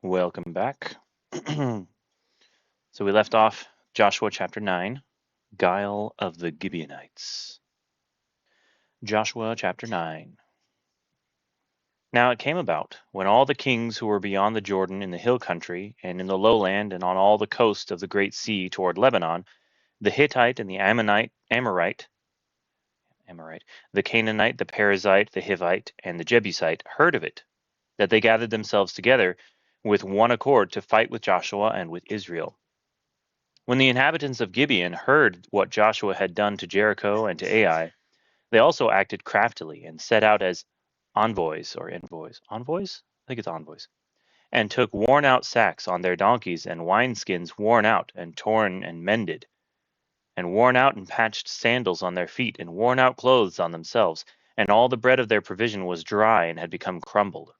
Welcome back. So we left off Joshua chapter 9, Guile of the Gibeonites. Joshua chapter 9. Now it came about, when all the kings who were beyond the Jordan in the hill country, and in the lowland, and on all the coast of the great sea toward Lebanon, the Hittite and the Amorite, the Canaanite, the Perizzite, the Hivite, and the Jebusite, heard of it, that they gathered themselves together with one accord to fight with Joshua and with Israel. When the inhabitants of Gibeon heard what Joshua had done to Jericho and to Ai, they also acted craftily and set out as envoys, I think it's envoys, and took worn-out sacks on their donkeys and wineskins worn out and torn and mended, and worn out and patched sandals on their feet and worn-out clothes on themselves, and all the bread of their provision was dry and had become crumbled.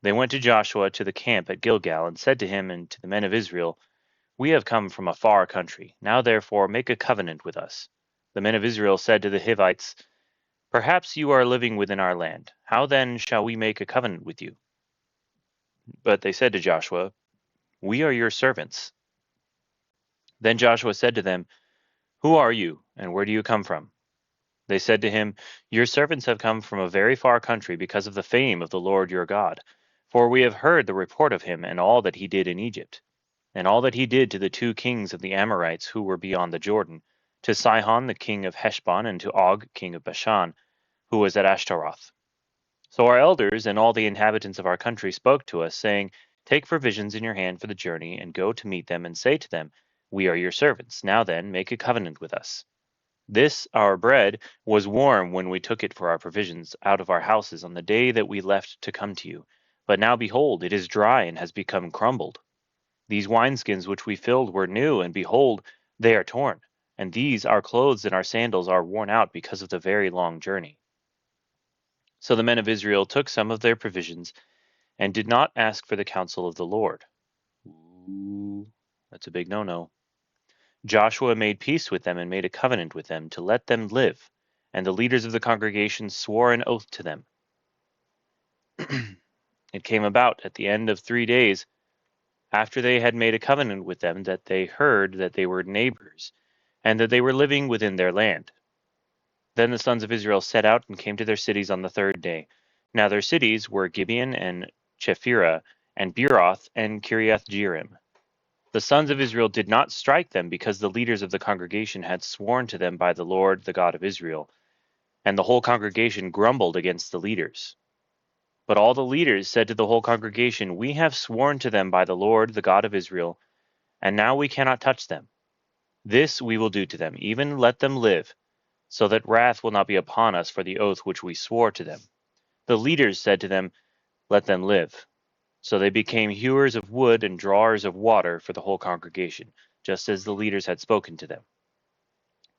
They went to Joshua to the camp at Gilgal and said to him and to the men of Israel, "We have come from a far country. Now therefore make a covenant with us." The men of Israel said to the Hivites, "Perhaps you are living within our land. How then shall we make a covenant with you?" But they said to Joshua, "We are your servants." Then Joshua said to them, "Who are you, and where do you come from?" They said to him, "Your servants have come from a very far country because of the fame of the Lord your God. For we have heard the report of him and all that he did in Egypt, and all that he did to the two kings of the Amorites who were beyond the Jordan, to Sihon the king of Heshbon, and to Og king of Bashan, who was at Ashtaroth. So our elders and all the inhabitants of our country spoke to us, saying, Take provisions in your hand for the journey, and go to meet them, and say to them, We are your servants. Now then, make a covenant with us. This our bread was warm when we took it for our provisions out of our houses on the day that we left to come to you. But now behold, it is dry and has become crumbled. These wineskins which we filled were new, and behold, they are torn. And these our clothes and our sandals are worn out because of the very long journey. So the men of Israel took some of their provisions, and did not ask for the counsel of the Lord. Ooh, that's a big no-no. Joshua made peace with them and made a covenant with them to let them live, and the leaders of the congregation swore an oath to them. It came about at the end of 3 days, after they had made a covenant with them, that they heard that they were neighbors, and that they were living within their land. Then the sons of Israel set out and came to their cities on the 3rd day. Now their cities were Gibeon and Chephirah, and Beeroth and Kiriath Jearim. The sons of Israel did not strike them, because the leaders of the congregation had sworn to them by the Lord, the God of Israel. And the whole congregation grumbled against the leaders. But all the leaders said to the whole congregation, We have sworn to them by the Lord, the God of Israel, and now we cannot touch them. This we will do to them, even let them live, so that wrath will not be upon us for the oath which we swore to them. The leaders said to them, Let them live. So they became hewers of wood and drawers of water for the whole congregation, just as the leaders had spoken to them.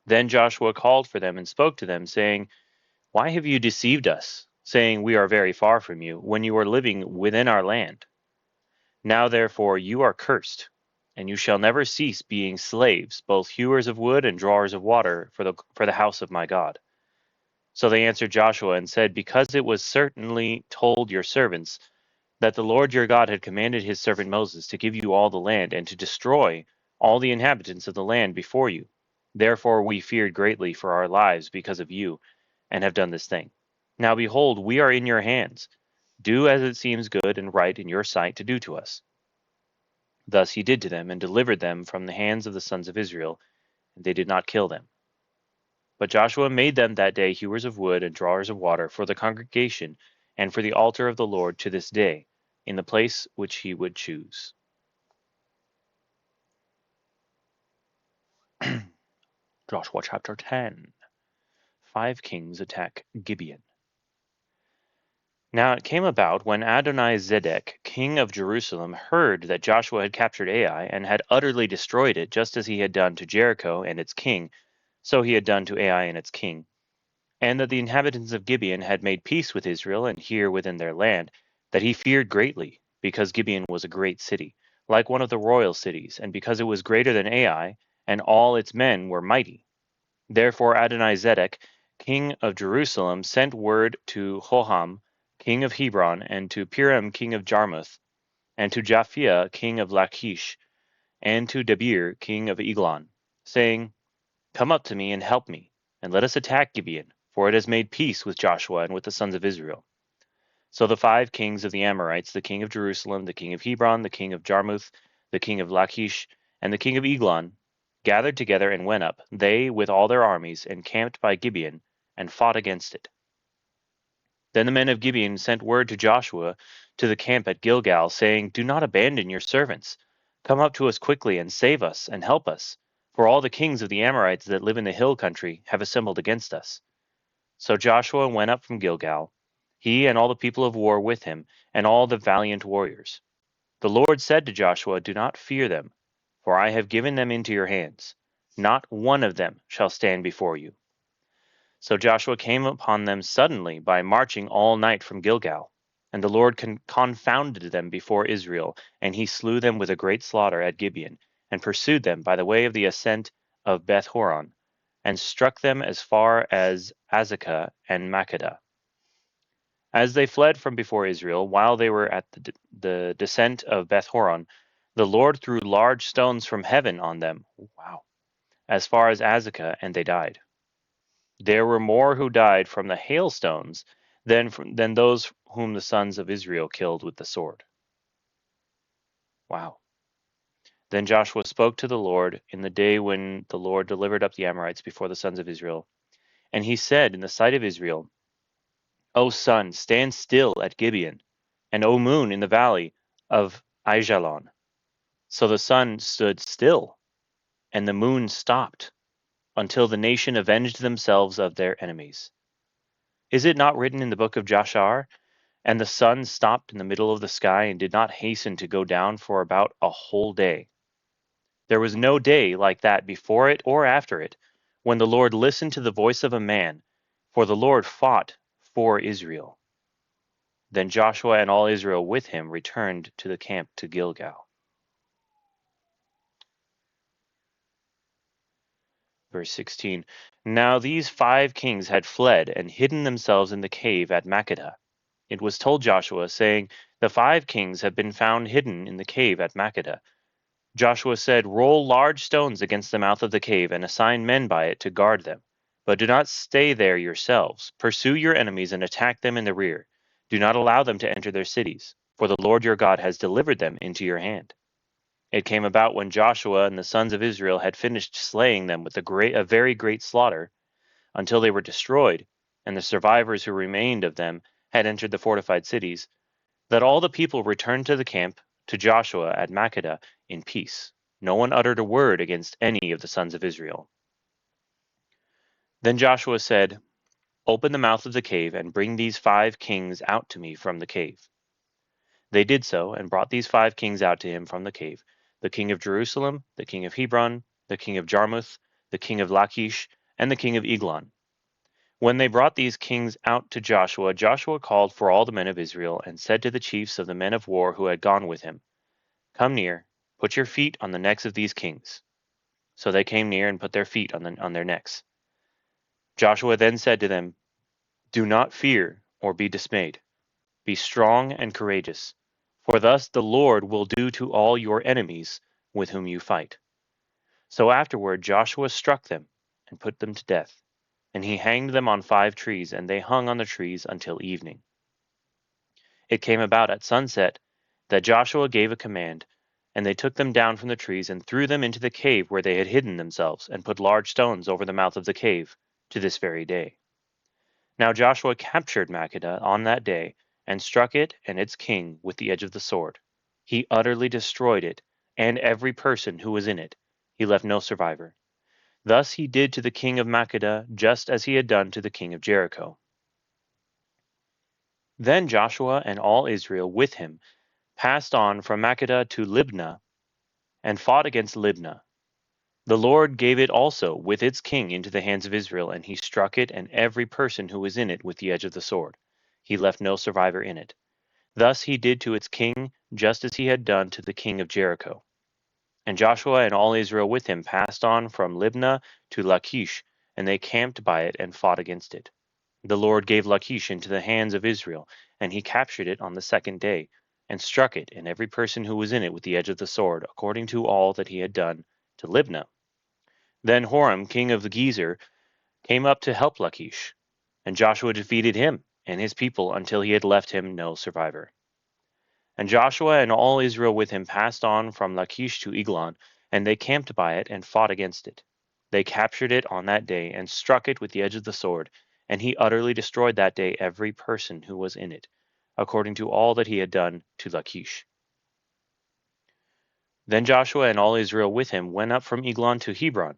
Then Joshua called for them and spoke to them, saying, Why have you deceived us, saying, We are very far from you, when you are living within our land? Now therefore you are cursed, and you shall never cease being slaves, both hewers of wood and drawers of water for the house of my God. So they answered Joshua and said, Because it was certainly told your servants that the Lord your God had commanded his servant Moses to give you all the land, and to destroy all the inhabitants of the land before you. Therefore we feared greatly for our lives because of you, and have done this thing. Now behold, we are in your hands. Do as it seems good and right in your sight to do to us. Thus he did to them, and delivered them from the hands of the sons of Israel, and they did not kill them. But Joshua made them that day hewers of wood and drawers of water for the congregation and for the altar of the Lord to this day, in the place which he would choose. Joshua chapter 10. 5 kings attack Gibeon. Now it came about, when Adoni-Zedek, king of Jerusalem, heard that Joshua had captured Ai, and had utterly destroyed it, just as he had done to Jericho and its king, so he had done to Ai and its king, and that the inhabitants of Gibeon had made peace with Israel and here within their land, that he feared greatly, because Gibeon was a great city, like one of the royal cities, and because it was greater than Ai, and all its men were mighty. Therefore Adoni-Zedek, king of Jerusalem, sent word to Hoham, king of Hebron, and to Piram, king of Jarmuth, and to Japhia king of Lachish, and to Debir king of Eglon, saying, Come up to me and help me, and let us attack Gibeon, for it has made peace with Joshua and with the sons of Israel. So the 5 kings of the Amorites, the king of Jerusalem, the king of Hebron, the king of Jarmuth, the king of Lachish, and the king of Eglon, gathered together and went up, they with all their armies, and camped by Gibeon, and fought against it. Then the men of Gibeon sent word to Joshua to the camp at Gilgal, saying, Do not abandon your servants. Come up to us quickly and save us and help us, for all the kings of the Amorites that live in the hill country have assembled against us. So Joshua went up from Gilgal, he and all the people of war with him, and all the valiant warriors. The Lord said to Joshua, Do not fear them, for I have given them into your hands. Not one of them shall stand before you. So Joshua came upon them suddenly by marching all night from Gilgal. And the Lord confounded them before Israel, and he slew them with a great slaughter at Gibeon, and pursued them by the way of the ascent of Beth Horon, and struck them as far as Azekah and Makkedah. As they fled from before Israel, while they were at the descent of Beth Horon, the Lord threw large stones from heaven on them. Wow. As far as Azekah, and they died. There were more who died from the hailstones than those whom the sons of Israel killed with the sword. Wow. Then Joshua spoke to the Lord in the day when the Lord delivered up the Amorites before the sons of Israel. And he said in the sight of Israel, O sun, stand still at Gibeon, and O moon in the valley of Aijalon. So the sun stood still, and the moon stopped, until the nation avenged themselves of their enemies. Is it not written in the book of Jashar? And the sun stopped in the middle of the sky and did not hasten to go down for about a whole day. There was no day like that before it or after it, when the Lord listened to the voice of a man, for the Lord fought for Israel. Then Joshua and all Israel with him returned to the camp to Gilgal. Verse 16. Now these 5 kings had fled and hidden themselves in the cave at Makkedah. It was told Joshua, saying, The 5 kings have been found hidden in the cave at Makkedah. Joshua said, Roll large stones against the mouth of the cave, and assign men by it to guard them. But do not stay there yourselves. Pursue your enemies and attack them in the rear. Do not allow them to enter their cities, for the Lord your God has delivered them into your hand. It came about when Joshua and the sons of Israel had finished slaying them with a very great slaughter, until they were destroyed, and the survivors who remained of them had entered the fortified cities, that all the people returned to the camp to Joshua at Makkedah in peace. No one uttered a word against any of the sons of Israel. Then Joshua said, Open the mouth of the cave, and bring these 5 kings out to me from the cave. They did so, and brought these 5 kings out to him from the cave, the king of Jerusalem, the king of Hebron, the king of Jarmuth, the king of Lachish, and the king of Eglon. When they brought these kings out to Joshua, Joshua called for all the men of Israel, and said to the chiefs of the men of war who had gone with him, Come near, put your feet on the necks of these kings. So they came near and put their feet on their necks. Joshua then said to them, Do not fear or be dismayed. Be strong and courageous, for thus the Lord will do to all your enemies with whom you fight. So afterward Joshua struck them and put them to death, and he hanged them on 5 trees, and they hung on the trees until evening. It came about at sunset that Joshua gave a command, and they took them down from the trees and threw them into the cave where they had hidden themselves, and put large stones over the mouth of the cave to this very day. Now Joshua captured Makkedah on that day, and struck it and its king with the edge of the sword. He utterly destroyed it, and every person who was in it. He left no survivor. Thus he did to the king of Makkedah just as he had done to the king of Jericho. Then Joshua and all Israel with him passed on from Makkedah to Libnah, and fought against Libnah. The Lord gave it also with its king into the hands of Israel, and he struck it and every person who was in it with the edge of the sword. He left no survivor in it. Thus he did to its king just as he had done to the king of Jericho. And Joshua and all Israel with him passed on from Libnah to Lachish, and they camped by it and fought against it. The Lord gave Lachish into the hands of Israel, and he captured it on the 2nd day. and struck it and every person who was in it with the edge of the sword, according to all that he had done to Libnah. Then Horam, king of the Gezer, came up to help Lachish, and Joshua defeated him and his people until he had left him no survivor. And Joshua and all Israel with him passed on from Lachish to Eglon, and they camped by it and fought against it. They captured it on that day and struck it with the edge of the sword, and he utterly destroyed that day every person who was in it, according to all that he had done to Lachish. Then Joshua and all Israel with him went up from Eglon to Hebron,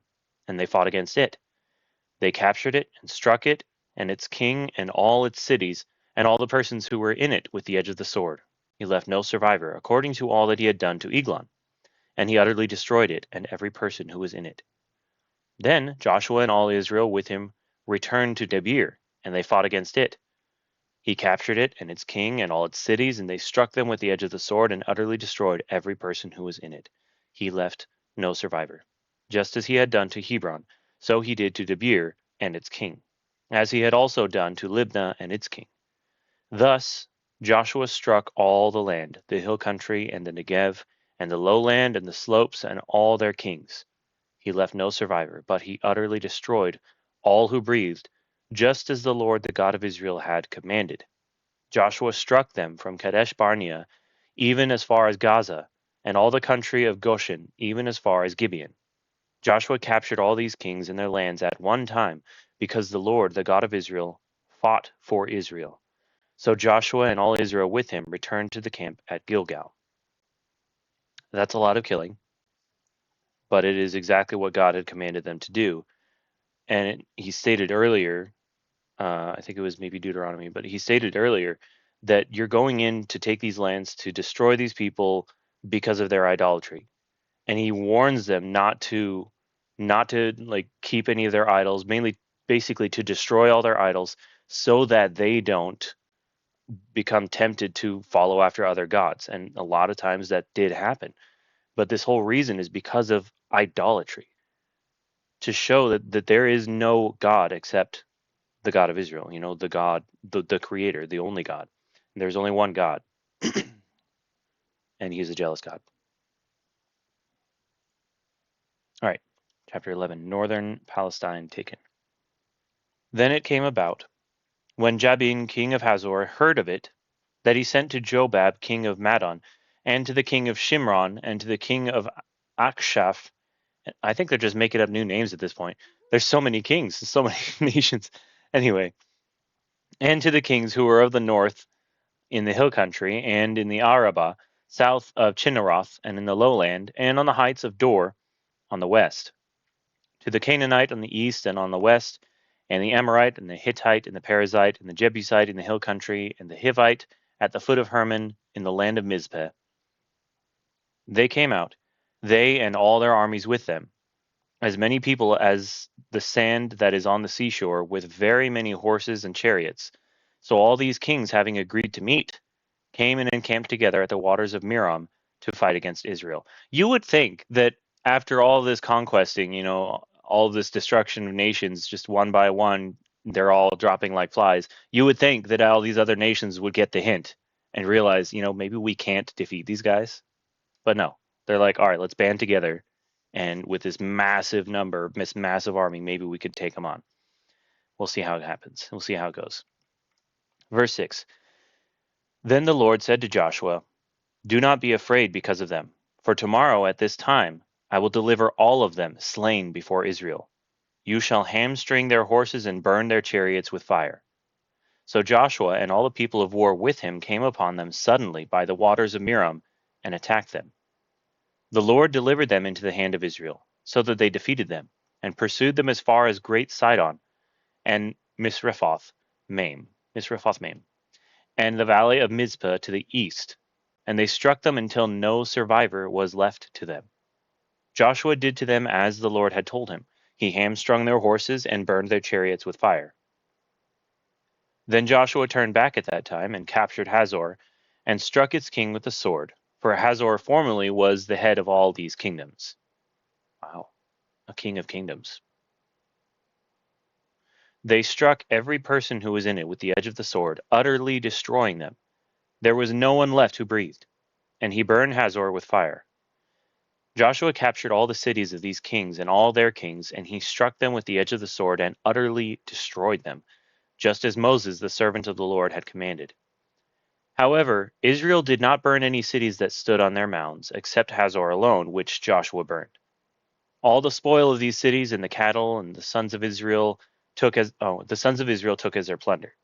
and they fought against it. They captured it and struck it, and its king and all its cities, and all the persons who were in it with the edge of the sword. He left no survivor, according to all that he had done to Eglon, and he utterly destroyed it and every person who was in it. Then Joshua and all Israel with him returned to Debir, and they fought against it. He captured it and its king and all its cities, and they struck them with the edge of the sword and utterly destroyed every person who was in it. He left no survivor. Just as he had done to Hebron, so he did to Debir and its king, as he had also done to Libnah and its king. Thus Joshua struck all the land, the hill country and the Negev, and the lowland and the slopes, and all their kings. He left no survivor, but he utterly destroyed all who breathed, just as the Lord the God of Israel had commanded. Joshua struck them from Kadesh Barnea, even as far as Gaza, and all the country of Goshen, even as far as Gibeon. Joshua captured all these kings and their lands at one time, because the Lord the God of Israel fought for Israel. So Joshua and all Israel with him returned to the camp at Gilgal. That's a lot of killing, but it is exactly what God had commanded them to do. And he stated earlier, I think it was maybe Deuteronomy, but he stated earlier that you're going in to take these lands to destroy these people because of their idolatry. And he warns them not to like keep any of their idols, mainly basically to destroy all their idols so that they don't become tempted to follow after other gods. And a lot of times that did happen. But this whole reason is because of idolatry, to show that there is no God except the God of Israel, the God, the creator, the only God. There's only one God, and he's a jealous God. All right, chapter 11, Northern Palestine taken. Then it came about, when Jabin, king of Hazor, heard of it, that he sent to Jobab, king of Madon, and to the king of Shimron, and to the king of Akshaph. I think they're just making up new names at this point. There's so many kings, so many nations. Anyway, and to the kings who were of the north in the hill country, and in the Arabah, south of Chinneroth, and in the lowland, and on the heights of Dor, on the west, to the Canaanite on the east and on the west, and the Amorite, and the Hittite, and the Perizzite, and the Jebusite in the hill country, and the Hivite at the foot of Hermon in the land of Mizpeh. They came out, they and all their armies with them, as many people as the sand that is on the seashore, with very many horses and chariots. So all these kings, having agreed to meet, came and encamped together at the waters of Merom to fight against Israel. You would think that after all this conquesting, all this destruction of nations, just one by one, they're all dropping like flies. You would think that all these other nations would get the hint and realize, maybe we can't defeat these guys. But no, they're like, all right, let's band together. And with this massive number, this massive army, maybe we could take them on. We'll see how it happens. We'll see how it goes. Verse 6. Then the Lord said to Joshua, do not be afraid because of them, for tomorrow at this time I will deliver all of them slain before Israel. You shall hamstring their horses and burn their chariots with fire. So Joshua and all the people of war with him came upon them suddenly by the waters of Merom and attacked them. The Lord delivered them into the hand of Israel, so that they defeated them, and pursued them as far as Great Sidon and Misrephoth Maim, and the valley of Mizpah to the east, and they struck them until no survivor was left to them. Joshua did to them as the Lord had told him. He hamstrung their horses and burned their chariots with fire. Then Joshua turned back at that time and captured Hazor, and struck its king with the sword, for Hazor formerly was the head of all these kingdoms. Wow, a king of kingdoms. They struck every person who was in it with the edge of the sword, utterly destroying them. There was no one left who breathed, and he burned Hazor with fire. Joshua captured all the cities of these kings and all their kings, and he struck them with the edge of the sword and utterly destroyed them, just as Moses, the servant of the Lord, had commanded. However, Israel did not burn any cities that stood on their mounds, except Hazor alone, which Joshua burned. All the spoil of these cities and the cattle and the sons of Israel took as their plunder.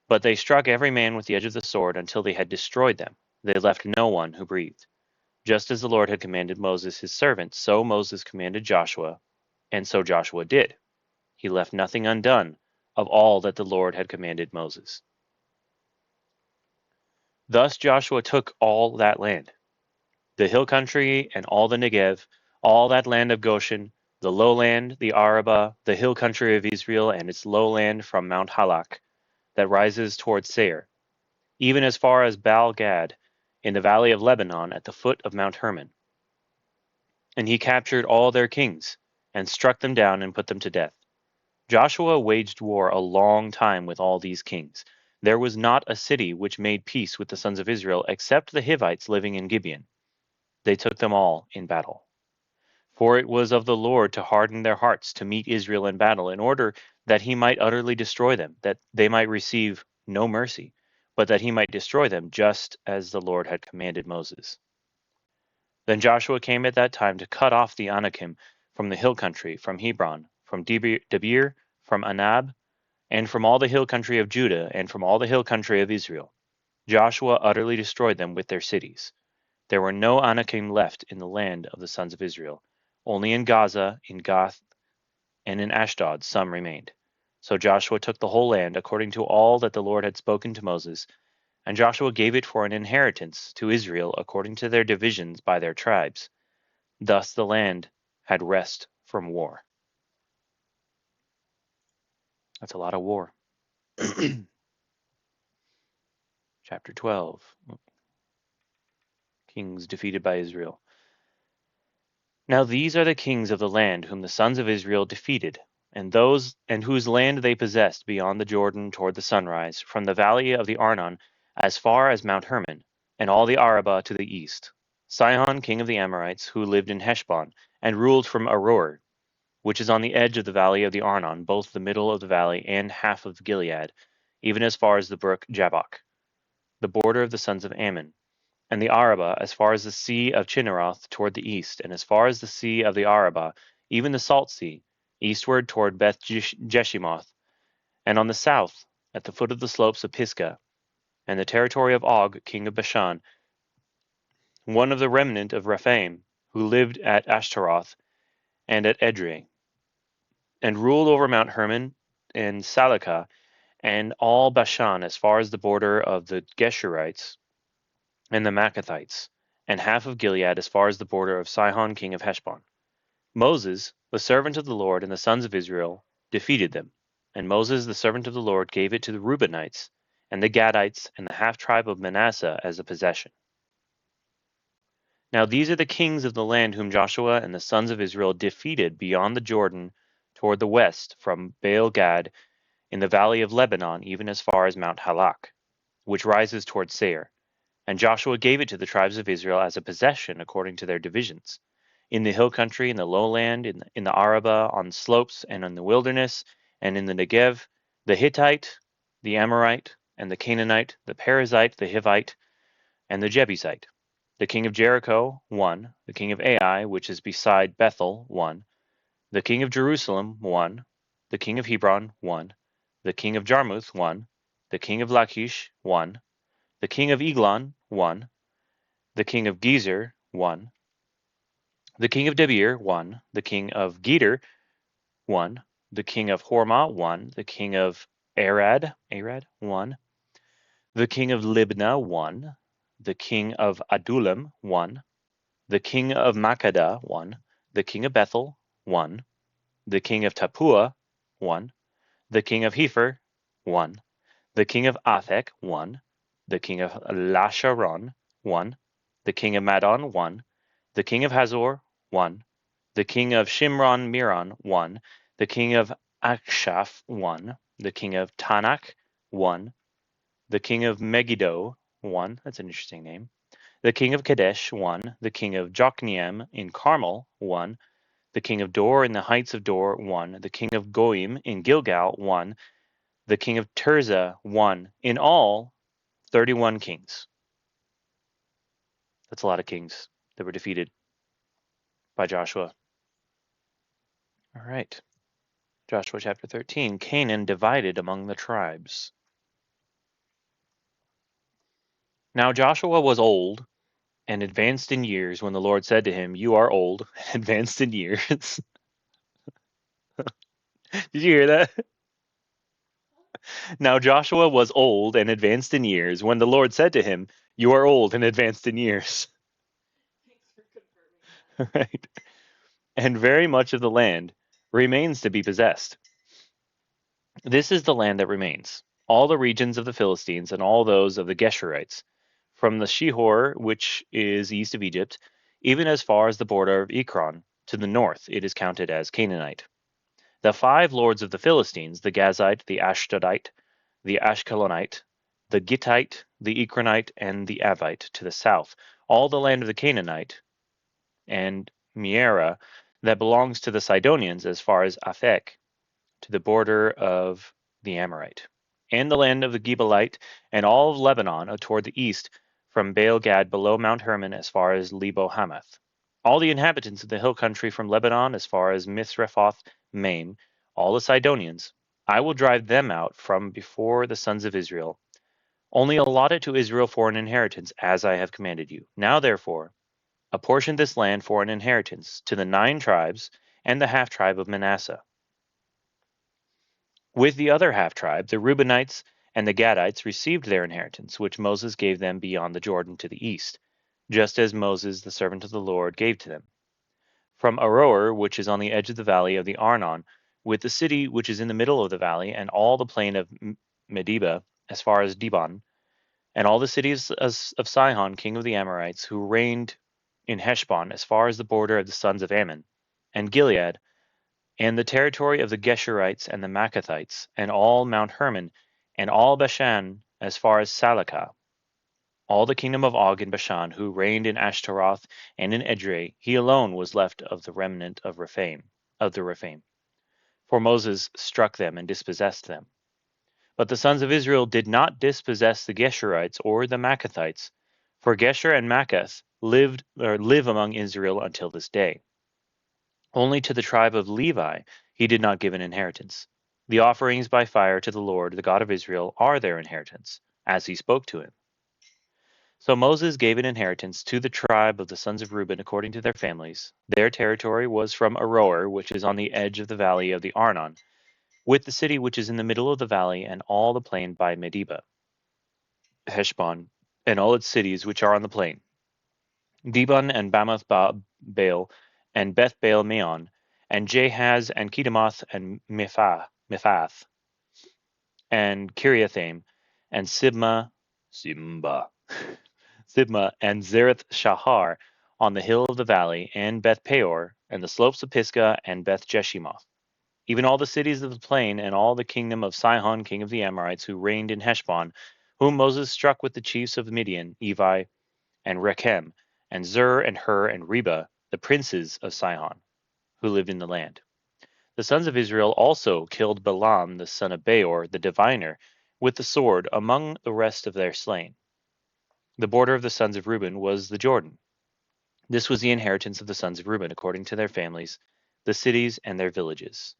But they struck every man with the edge of the sword until they had destroyed them. They left no one who breathed. Just as the Lord had commanded Moses his servant, so Moses commanded Joshua, and so Joshua did. He left nothing undone of all that the Lord had commanded Moses. Thus Joshua took all that land, the hill country and all the Negev, all that land of Goshen, the lowland, the Arabah, the hill country of Israel, and its lowland from Mount Halak, that rises toward Seir, even as far as Baal Gad, in the valley of Lebanon at the foot of Mount Hermon. And he captured all their kings, and struck them down and put them to death. Joshua waged war a long time with all these kings. There was not a city which made peace with the sons of Israel except the Hivites living in Gibeon. They took them all in battle. For it was of the Lord to harden their hearts to meet Israel in battle, in order that he might utterly destroy them, that they might receive no mercy, but that he might destroy them, just as the Lord had commanded Moses. Then Joshua came at that time to cut off the Anakim from the hill country, from Hebron, from Debir, from Anab, and from all the hill country of Judah, and from all the hill country of Israel. Joshua utterly destroyed them with their cities. There were no Anakim left in the land of the sons of Israel. Only in Gaza, in Gath, and in Ashdod some remained. So Joshua took the whole land according to all that the Lord had spoken to Moses, and Joshua gave it for an inheritance to Israel according to their divisions by their tribes. Thus the land had rest from war. That's a lot of war. Chapter 12. Kings defeated by Israel. Now these are the kings of the land whom the sons of Israel defeated, and whose land they possessed beyond the Jordan toward the sunrise, from the valley of the Arnon as far as Mount Hermon, and all the Arabah to the east. Sihon, king of the Amorites, who lived in Heshbon, and ruled from Aroer, which is on the edge of the valley of the Arnon, both the middle of the valley and half of Gilead, even as far as the brook Jabbok, the border of the sons of Ammon, and the Arabah as far as the sea of Chinneroth toward the east, and as far as the sea of the Arabah, even the salt sea, eastward toward Beth Jeshimoth, and on the south, at the foot of the slopes of Pisgah, and the territory of Og, king of Bashan, one of the remnant of Rephaim, who lived at Ashtaroth and at Edrei, and ruled over Mount Hermon and Salakah, and all Bashan as far as the border of the Geshurites and the Maccathites, and half of Gilead as far as the border of Sihon king of Heshbon. Moses, the servant of the Lord, and the sons of Israel defeated them, and Moses, the servant of the Lord, gave it to the Reubenites, and the Gadites, and the half-tribe of Manasseh as a possession. Now these are the kings of the land whom Joshua and the sons of Israel defeated beyond the Jordan toward the west, from Baal Gad in the valley of Lebanon, even as far as Mount Halak, which rises toward Seir. And Joshua gave it to the tribes of Israel as a possession according to their divisions, in the hill country, in the lowland, in the Arabah, on the slopes, and in the wilderness, and in the Negev, the Hittite, the Amorite, and the Canaanite, the Perizzite, the Hivite, and the Jebusite. The king of Jericho, 1. The king of Ai, which is beside Bethel, 1. The king of Jerusalem, 1. The king of Hebron, 1. The king of Jarmuth, 1. The king of Lachish, 1. The king of Eglon, 1. The king of Gezer, 1. The king of Debir, 1. The king of Geder, 1. The king of Hormah, 1. The king of Arad, 1. The king of Libnah, 1. The king of Adullam, 1. The king of Makkedah, 1. The king of Bethel, 1. The king of Tappuah, 1. The king of Hepher, 1. The king of Aphek, 1. The king of Lasharon, 1. The king of Madon, 1. The king of Hazor, 1. The king of Shimron Miron, 1. The king of Akshaph, 1. The king of Tanakh, 1. The king of Megiddo, 1. That's an interesting name. The king of Kadesh, 1. The king of Jokneam in Carmel, 1. The king of Dor in the heights of Dor, 1. The king of Goim in Gilgal, 1. The king of Tirzah, 1. In all, 31 kings. That's a lot of kings that were defeated by Joshua. All right. Joshua chapter 13. Canaan divided among the tribes. Now Joshua was old and advanced in years when the Lord said to him, "You are old and advanced in years." Did you hear that? Now Joshua was old and advanced in years when the Lord said to him, "You are old and advanced in years." Right? And very much of the land remains to be possessed. This is the land that remains, all the regions of the Philistines and all those of the Geshurites, from the Shihor, which is east of Egypt, even as far as the border of Ekron, to the north it is counted as Canaanite. The 5 lords of the Philistines, the Gazite, the Ashdodite, the Ashkelonite, the Gittite, the Ekronite, and the Avite, to the south, all the land of the Canaanite, and Meara, that belongs to the Sidonians as far as Aphek, to the border of the Amorite, and the land of the Gebelite, and all of Lebanon toward the east, from Baal Gad below Mount Hermon as far as Lebo Hamath. All the inhabitants of the hill country from Lebanon as far as Misrephoth Maim, all the Sidonians, I will drive them out from before the sons of Israel. Only allot it to Israel for an inheritance, as I have commanded you. Now therefore, apportion this land for an inheritance to the 9 tribes and the half tribe of Manasseh. With the other half tribe, the Reubenites and the Gadites received their inheritance, which Moses gave them beyond the Jordan to the east, just as Moses, the servant of the Lord, gave to them. From Aroer, which is on the edge of the valley of the Arnon, with the city which is in the middle of the valley, and all the plain of Medeba, as far as Dibon, and all the cities of Sihon, king of the Amorites, who reigned in Heshbon, as far as the border of the sons of Ammon, and Gilead, and the territory of the Geshurites and the Maccathites, and all Mount Hermon, and all Bashan, as far as Salakah. All the kingdom of Og in Bashan, who reigned in Ashtaroth and in Edrei, he alone was left of the remnant of the Rephaim. For Moses struck them and dispossessed them. But the sons of Israel did not dispossess the Geshurites or the Maccathites, for Gesher and Maccath live among Israel until this day. Only to the tribe of Levi he did not give an inheritance. The offerings by fire to the Lord, the God of Israel, are their inheritance, as he spoke to him. So Moses gave an inheritance to the tribe of the sons of Reuben according to their families. Their territory was from Aroer, which is on the edge of the valley of the Arnon, with the city which is in the middle of the valley, and all the plain by Medeba, Heshbon, and all its cities which are on the plain, Dibon and Bamoth Baal, and Beth Baal Meon, and Jahaz and Kedemoth and Mephath, and Kiriathaim, and Sibma, Sibma and Zereth Shahar on the hill of the valley, and Beth Peor, and the slopes of Pisgah, and Beth Jeshimoth, even all the cities of the plain, and all the kingdom of Sihon king of the Amorites, who reigned in Heshbon, whom Moses struck with the chiefs of Midian, Evi, and Rechem, and Zur, and Hur, and Reba, the princes of Sihon, who lived in the land. The sons of Israel also killed Balaam the son of Beor, the diviner, with the sword among the rest of their slain. The border of the sons of Reuben was the Jordan. This was the inheritance of the sons of Reuben according to their families, the cities and their villages.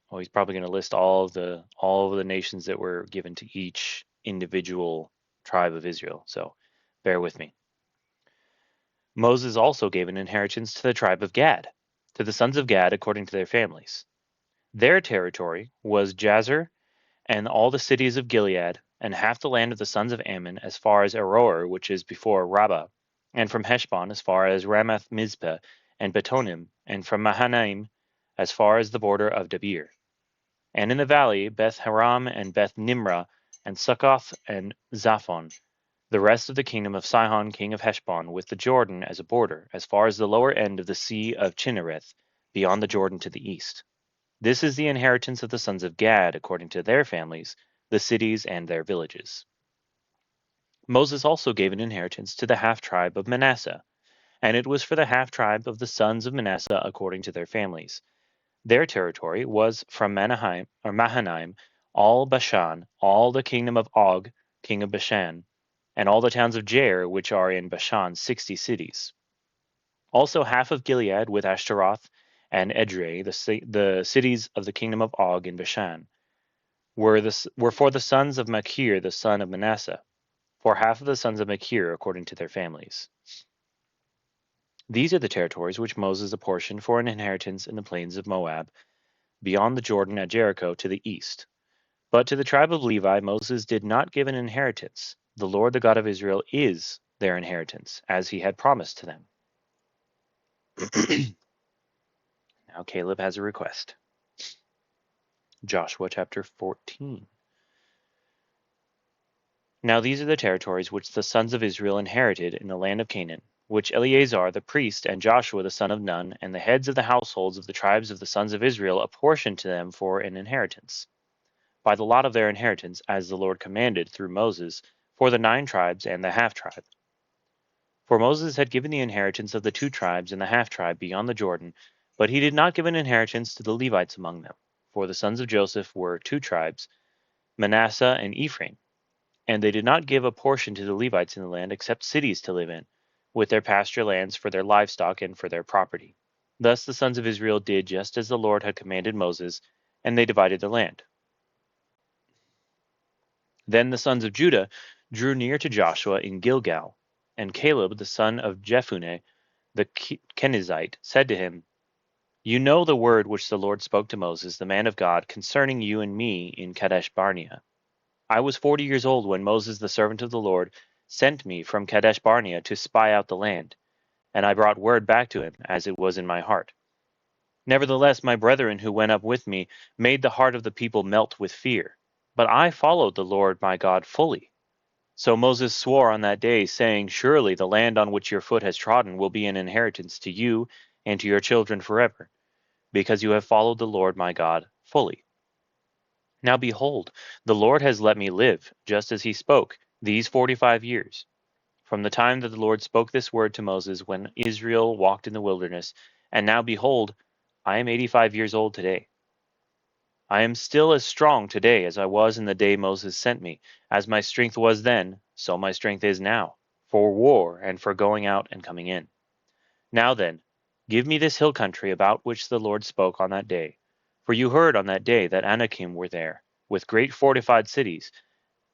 Oh, he's probably going to list all of the nations that were given to each individual tribe of Israel. So bear with me. Moses also gave an inheritance to the tribe of Gad, to the sons of Gad according to their families. Their territory was Jazer and all the cities of Gilead, and half the land of the sons of Ammon as far as Aroer, which is before Rabbah, and from Heshbon as far as Ramath Mizpeh and Betonim, and from Mahanaim as far as the border of Debir. And in the valley, Beth Haram and Beth Nimrah, and Succoth and Zaphon, the rest of the kingdom of Sihon king of Heshbon, with the Jordan as a border, as far as the lower end of the sea of Chinnereth, beyond the Jordan to the east. This is the inheritance of the sons of Gad, according to their families, the cities and their villages. Moses also gave an inheritance to the half-tribe of Manasseh, and it was for the half-tribe of the sons of Manasseh according to their families. Their territory was from Mahanaim, all Bashan, all the kingdom of Og, king of Bashan, and all the towns of Jair, which are in Bashan, 60 cities. Also half of Gilead with Ashtaroth and Edrei, the cities of the kingdom of Og in Bashan, were for the sons of Machir, the son of Manasseh, for half of the sons of Machir according to their families. These are the territories which Moses apportioned for an inheritance in the plains of Moab, beyond the Jordan at Jericho to the east. But to the tribe of Levi Moses did not give an inheritance. The Lord the God of Israel is their inheritance, as he had promised to them. Now Caleb has a request. Joshua chapter 14. Now these are the territories which the sons of Israel inherited in the land of Canaan, which Eleazar the priest and Joshua the son of Nun and the heads of the households of the tribes of the sons of Israel apportioned to them for an inheritance, by the lot of their inheritance, as the Lord commanded through Moses, for the 9 tribes and the half-tribe. For Moses had given the inheritance of the 2 tribes and the half-tribe beyond the Jordan, but he did not give an inheritance to the Levites among them. For the sons of Joseph were 2 tribes, Manasseh and Ephraim, and they did not give a portion to the Levites in the land except cities to live in, with their pasture lands for their livestock and for their property. Thus the sons of Israel did just as the Lord had commanded Moses, and they divided the land. Then the sons of Judah drew near to Joshua in Gilgal, and Caleb the son of Jephunneh the Kenizzite said to him, You know the word which the Lord spoke to Moses, the man of God, concerning you and me in Kadesh Barnea. I was 40 years old when Moses the servant of the Lord sent me from Kadesh Barnea to spy out the land, and I brought word back to him, as it was in my heart. Nevertheless, my brethren who went up with me made the heart of the people melt with fear. But I followed the Lord my God fully. So Moses swore on that day, saying, Surely the land on which your foot has trodden will be an inheritance to you and to your children forever, because you have followed the Lord my God fully. Now behold, the Lord has let me live, just as he spoke, these 45 years, from the time that the Lord spoke this word to Moses when Israel walked in the wilderness, and now behold, I am 85 years old today. I am still as strong today as I was in the day Moses sent me. As my strength was then, so my strength is now, for war and for going out and coming in. Now then, give me this hill country about which the Lord spoke on that day. For you heard on that day that Anakim were there, with great fortified cities.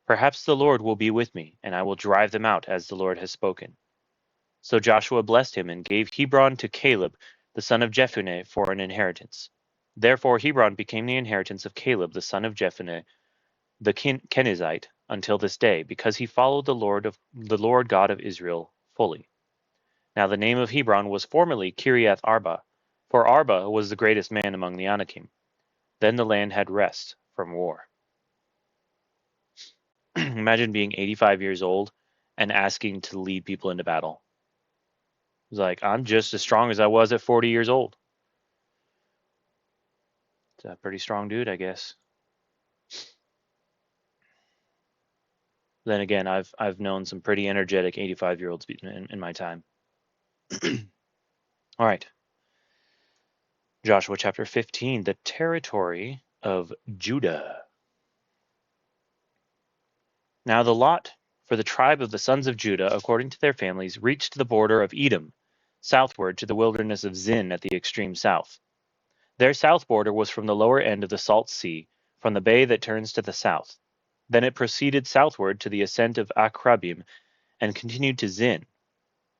Perhaps the Lord will be with me, and I will drive them out as the Lord has spoken. So Joshua blessed him and gave Hebron to Caleb, the son of Jephunneh, for an inheritance. Therefore Hebron became the inheritance of Caleb, the son of Jephunneh, the Kenizzite, until this day, because he followed the Lord God of Israel fully. Now the name of Hebron was formerly Kiriath Arba, for Arba was the greatest man among the Anakim. Then the land had rest from war. Imagine being 85 years old and asking to lead people into battle. It's like, I'm just as strong as I was at 40 years old. It's a pretty strong dude, I guess. Then again, I've known some pretty energetic 85-year-olds in my time. All right. Joshua chapter 15, the territory of Judah. Now the lot for the tribe of the sons of Judah, according to their families, reached the border of Edom, southward to the wilderness of Zin at the extreme south. Their south border was from the lower end of the Salt Sea, from the bay that turns to the south. Then it proceeded southward to the ascent of Akrabim, and continued to Zin.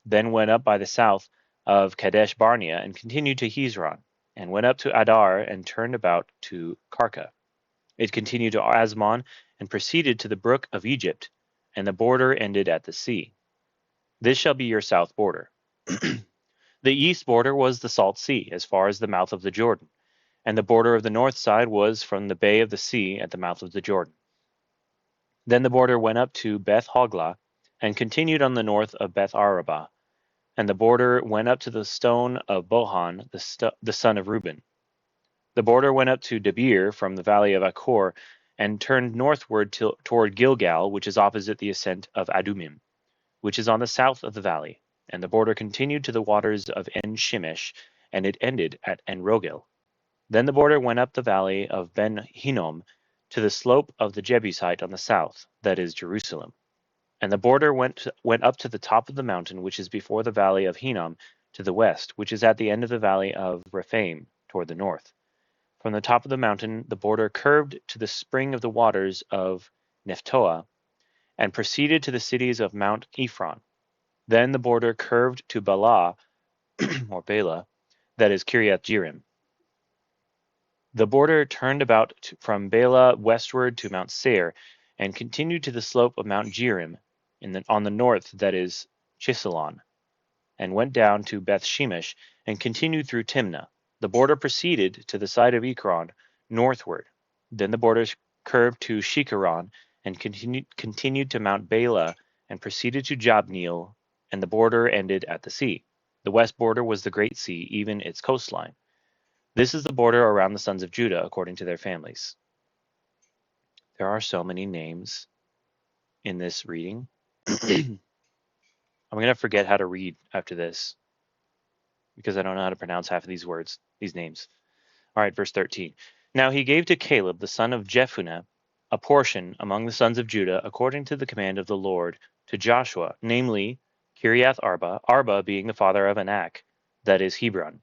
Then went up by the south of Kadesh Barnea, and continued to Hezron, and went up to Adar, and turned about to Karka. It continued to Asmon, and proceeded to the brook of Egypt, and the border ended at the sea. This shall be your south border. The east border was the Salt Sea, as far as the mouth of the Jordan, and the border of the north side was from the bay of the sea at the mouth of the Jordan. Then the border went up to Beth Hoglah, and continued on the north of Beth Arabah, and the border went up to the stone of Bohan, the son of Reuben. The border went up to Debir from the valley of Achor, and turned northward toward Gilgal, which is opposite the ascent of Adumim, which is on the south of the valley. And the border continued to the waters of En Shemesh, and it ended at En Rogel. Then the border went up the valley of Ben Hinnom to the slope of the Jebusite on the south, that is Jerusalem. And the border went up to the top of the mountain which is before the valley of Hinnom to the west, which is at the end of the valley of Rephaim toward the north. From the top of the mountain the border curved to the spring of the waters of Nephtoah, and proceeded to the cities of Mount Ephron. Then the border curved to Bala, or Bela, that is Kiriath Jearim. The border turned about from Bela westward to Mount Seir, and continued to the slope of Mount Jearim on the north, that is Chisalon, and went down to Beth Shemesh, and continued through Timnah. The border proceeded to the side of Ekron, northward. Then the borders curved to Shikharon, and continued to Mount Bela, and proceeded to Jabneel, and the border ended at the sea. The west border was the great sea, even its coastline. This is the border around the sons of Judah, according to their families. There are so many names in this reading. I'm going to forget how to read after this, because I don't know how to pronounce half of these words, these names. All right, verse 13. Now he gave to Caleb, the son of Jephunneh, a portion among the sons of Judah, according to the command of the Lord, to Joshua, namely Kiriath Arba, Arba being the father of Anak, that is Hebron.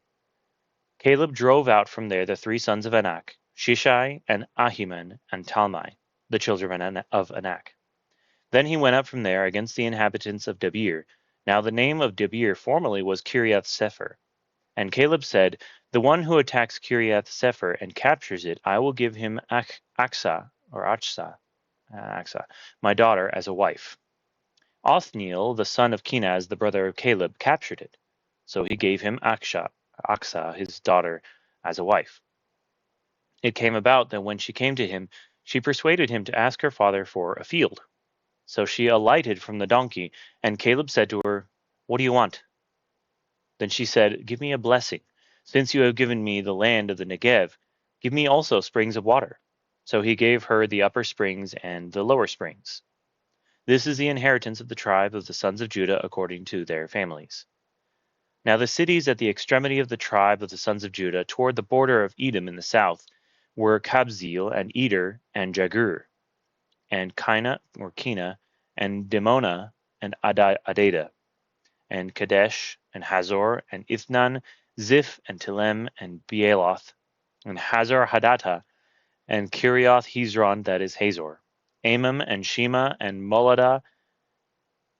Caleb drove out from there the three sons of Anak, Shishai and Ahiman and Talmai, the children of Anak. Then he went up from there against the inhabitants of Debir. Now the name of Debir formerly was Kiriath Sepher. And Caleb said, the one who attacks Kiriath Sepher and captures it, I will give him Achsa, my daughter, as a wife. Othniel, the son of Kenaz, the brother of Caleb, captured it. So he gave him Achsa, his daughter, as a wife. It came about that when she came to him, she persuaded him to ask her father for a field. So she alighted from the donkey, and Caleb said to her, what do you want? Then she said, give me a blessing. Since you have given me the land of the Negev, give me also springs of water. So he gave her the upper springs and the lower springs. This is the inheritance of the tribe of the sons of Judah according to their families. Now the cities at the extremity of the tribe of the sons of Judah toward the border of Edom in the south were Kabzeel and Eder and Jagur, and Kina, and Dimona and Adada, and Kadesh and Hazor and Ithnan, Ziph and Tilem and Bealoth, and Hazar Hadattah, and Kirioth Hezron, that is Hazor, Amam and Shema and Moladah,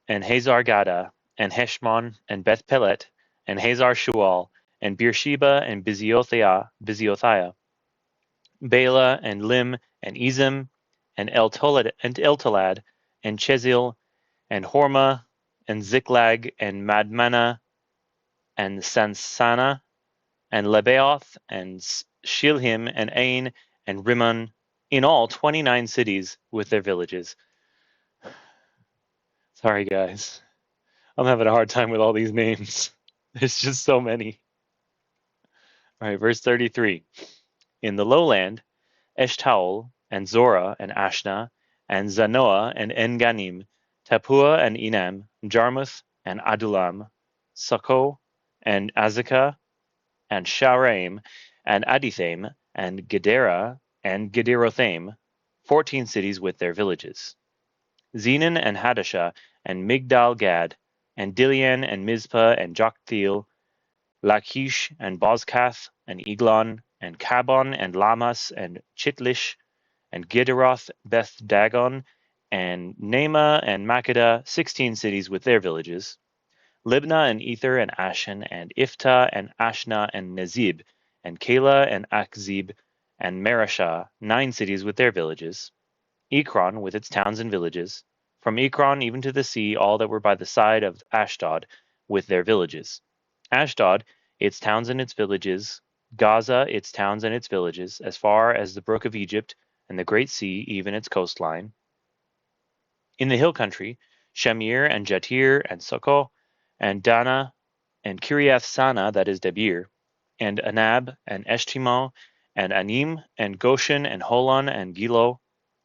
and Hazar Gada, and Heshmon and Beth Pelet, and Hazar Shual, and Beersheba and Biziothia, Bela and Lim and Ezem, and Eltolad, and Chezil, and Hormah, and Ziklag, and Madmana, and Sansana, and Lebaoth, and Shilhim, and Ain, and Rimmon, in all 29 cities with their villages. Sorry, guys. I'm having a hard time with all these names. There's just so many. All right, verse 33. In the lowland, Eshtaol, and Zorah, and Ashna, and Zanoah, and En-Ganim, Tapua, and Enam, Jarmuth, and Adulam, Succo, and Azekah, and Sharaim, and Adithaim, and Gedera, and Gederothaim, 14 cities with their villages. Zenan and Hadashah, and Migdal Gad, and Dilian, and Mizpah, and Joktheel, Lachish, and Bozkath, and Eglon, and Kabon, and Lamas, and Chitlish, and Gederoth, Beth Dagon, and Naamah, and Makkedah, 16 cities with their villages. Libnah, and Ether, and Ashan, and Iftah, and Ashna, and Nezib, and Kala, and Achzib, and Marashah, 9 cities with their villages. Ekron, with its towns and villages. From Ekron even to the sea, all that were by the side of Ashdod, with their villages. Ashdod, its towns and its villages. Gaza, its towns and its villages, as far as the brook of Egypt, and the great sea, even its coastline. In the hill country, Shamir, and Jatir, and Succo, and Dana, and Kiriath Sana, that is Debir, and Anab, and Eshtimo, and Anim, and Goshen, and Holon, and Gilo,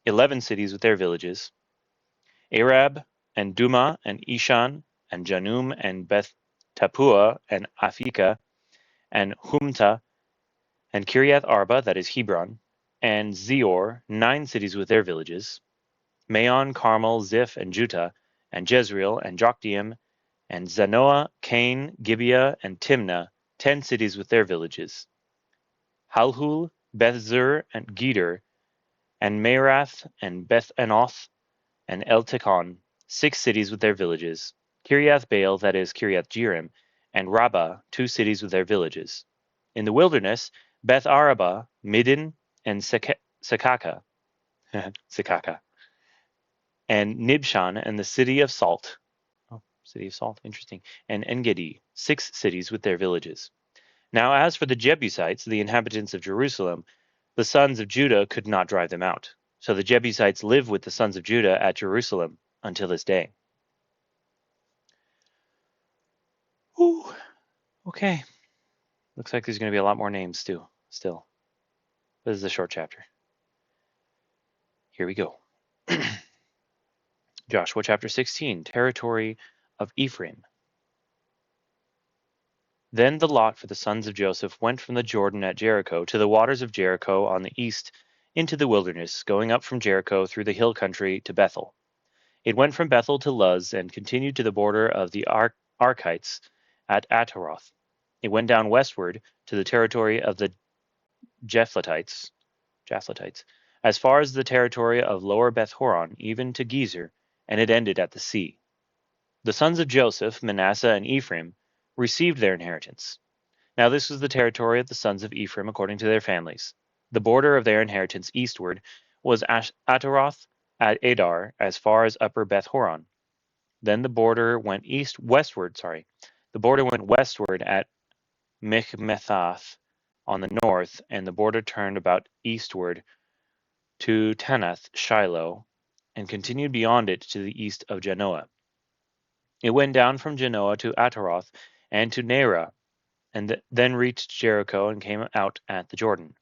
11 cities with their villages, Arab, and Duma, and Ishan, and Janum, and Beth Tapua, and Afika, and Humta, and Kiriath Arba, that is Hebron, and Zior, 9 cities with their villages, Maon, Carmel, Ziph, and Juttah, and Jezreel, and Jokdeam, and Zanoah, Cain, Gibeah, and Timnah, 10 cities with their villages, Halhul, Bethzur, and Geder, and Meerath, and Beth Anoth, and Eltekon, 6 cities with their villages, Kiriath Baal, that is Kiriath Jearim, and Rabbah, 2 cities with their villages. In the wilderness, Beth Araba, Middin, and Sekaka, Sekaka, and Nibshan, and the city of Salt. Oh, city of Salt, interesting. And Engedi, 6 cities with their villages. Now, as for the Jebusites, the inhabitants of Jerusalem, the sons of Judah could not drive them out. So the Jebusites live with the sons of Judah at Jerusalem until this day. Ooh, okay. Looks like there's going to be a lot more names too, still. This is a short chapter. Here we go. Joshua chapter 16, territory of Ephraim. Then the lot for the sons of Joseph went from the Jordan at Jericho to the waters of Jericho on the east into the wilderness, going up from Jericho through the hill country to Bethel. It went from Bethel to Luz and continued to the border of the Archites at Ataroth. It went down westward to the territory of the Japhletites, as far as the territory of Lower Beth Horon, even to Gezer, and it ended at the sea. The sons of Joseph, Manasseh and Ephraim, received their inheritance. Now this was the territory of the sons of Ephraim according to their families. The border of their inheritance eastward was Ataroth at Adar, as far as Upper Beth Horon. Then the border went westward at Michmethath on the north, and the border turned about eastward to Tanath Shiloh, and continued beyond it to the east of Janoah. It went down from Janoah to Ataroth and to Nearah, and then reached Jericho and came out at the Jordan.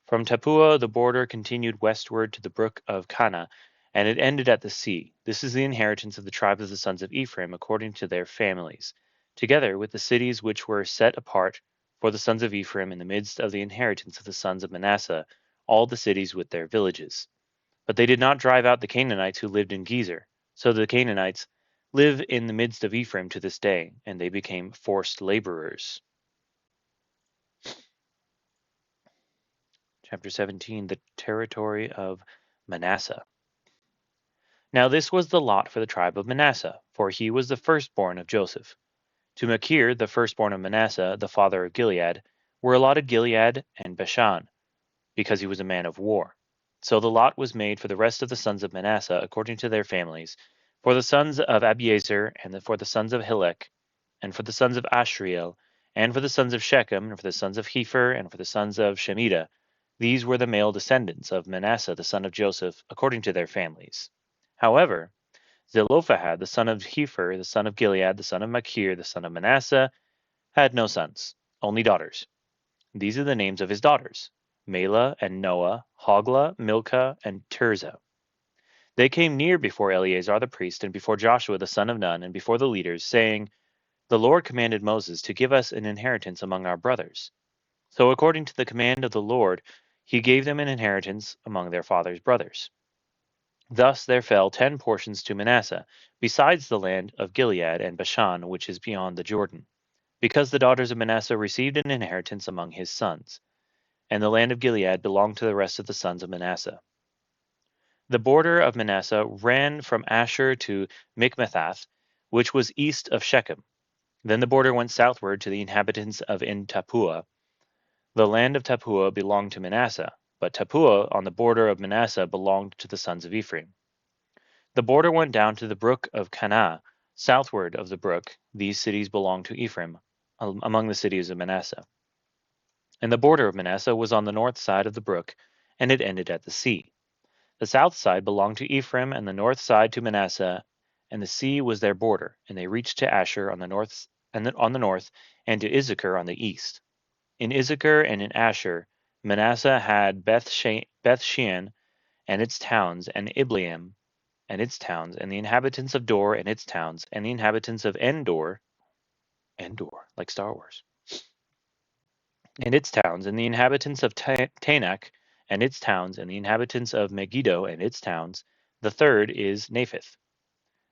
From Tapua the border continued westward to the brook of Kana, and it ended at the sea. This is the inheritance of the tribe of the sons of Ephraim according to their families, together with the cities which were set apart for the sons of Ephraim in the midst of the inheritance of the sons of Manasseh, all the cities with their villages. But they did not drive out the Canaanites who lived in Gezer. So the Canaanites live in the midst of Ephraim to this day, and they became forced laborers. Chapter 17, the territory of Manasseh. Now this was the lot for the tribe of Manasseh, for he was the firstborn of Joseph. To Machir, the firstborn of Manasseh, the father of Gilead, were allotted Gilead and Bashan, because he was a man of war. So the lot was made for the rest of the sons of Manasseh according to their families, for the sons of Abiezer, and for the sons of Helek, and for the sons of Ashriel, and for the sons of Shechem, and for the sons of Hepher, and for the sons of Shemida. These were the male descendants of Manasseh the son of Joseph, according to their families. However, Zelophehad the son of Hepher, the son of Gilead, the son of Machir, the son of Manasseh, had no sons, only daughters. These are the names of his daughters: Mela and Noah, Hoglah, Milcah, and Tirzah. They came near before Eleazar the priest, and before Joshua the son of Nun, and before the leaders, saying, The Lord commanded Moses to give us an inheritance among our brothers. So according to the command of the Lord, he gave them an inheritance among their father's brothers. Thus there fell 10 portions to Manasseh, besides the land of Gilead and Bashan, which is beyond the Jordan, because the daughters of Manasseh received an inheritance among his sons, and the land of Gilead belonged to the rest of the sons of Manasseh. The border of Manasseh ran from Asher to Michmethath, which was east of Shechem. Then the border went southward to the inhabitants of En Tappuah. The land of Tappuah belonged to Manasseh, but Tappuah on the border of Manasseh belonged to the sons of Ephraim. The border went down to the brook of Kanah. Southward of the brook, these cities belonged to Ephraim, among the cities of Manasseh. And the border of Manasseh was on the north side of the brook, and it ended at the sea. The south side belonged to Ephraim, and the north side to Manasseh, and the sea was their border, and they reached to Asher on the north, and to Issachar on the east. In Issachar and in Asher, Manasseh had Beth Shean and its towns, and Ibleam, and its towns, and the inhabitants of Dor and its towns, and the inhabitants of Endor, Endor, like Star Wars, and its towns, and the inhabitants of Tanakh, and its towns, and the inhabitants of Megiddo and its towns. The third is Naphith.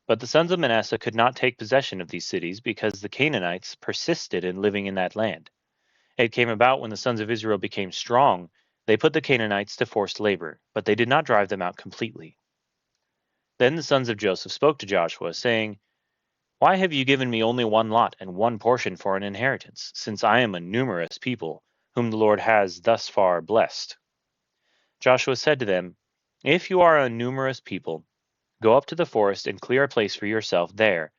But the sons of Manasseh could not take possession of these cities because the Canaanites persisted in living in that land. It came about when the sons of Israel became strong, they put the Canaanites to forced labor, but they did not drive them out completely. Then the sons of Joseph spoke to Joshua, saying, Why have you given me only one lot and one portion for an inheritance, since I am a numerous people, whom the Lord has thus far blessed? Joshua said to them, If you are a numerous people, go up to the forest and clear a place for yourself there,